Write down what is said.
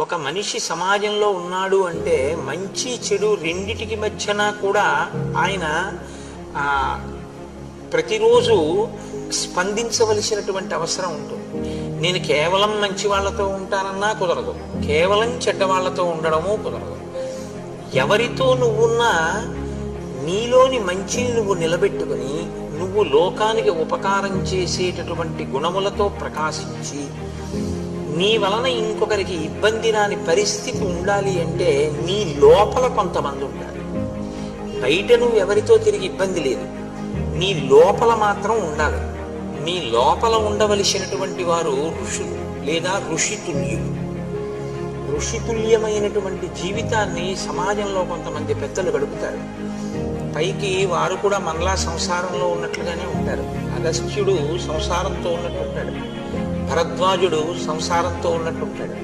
ఒక మనిషి సమాజంలో ఉన్నాడు అంటే మంచి చెడు రెండిటికి మధ్యన కూడా ఆయన ప్రతిరోజు స్పందించవలసినటువంటి అవసరం ఉంటుంది. నేను కేవలం మంచి వాళ్ళతో ఉంటానన్నా కుదరదు, కేవలం చెడ్డ వాళ్ళతో ఉండడము కుదరదు. ఎవరితో నువ్వున్నా నీలోని మంచిని నువ్వు నిలబెట్టుకుని నువ్వు లోకానికి ఉపకారం చేసేటటువంటి గుణములతో ప్రకాశించి నీ వలన ఇంకొకరికి ఇబ్బంది రాని పరిస్థితి ఉండాలి అంటే నీ లోపల కొంతమంది ఉండాలి. బయట నువ్వు ఎవరితో తిరిగి ఇబ్బంది లేదు, నీ లోపల మాత్రం ఉండాలి. నీ లోపల ఉండవలసినటువంటి వారు ఋషులు లేదా ఋషితుల్యులు. ఋషితుల్యమైనటువంటి జీవితాన్ని సమాజంలో కొంతమంది పెద్దలు గడుపుతారు. పైకి వారు కూడా మనలా సంసారంలో ఉన్నట్లుగానే ఉంటారు. అగస్త్యుడు సంసారంతో ఉన్నట్టు ఉంటాడు, భరద్వాజుడు సంసారంతో ఉన్నట్టు ఉంటాడు.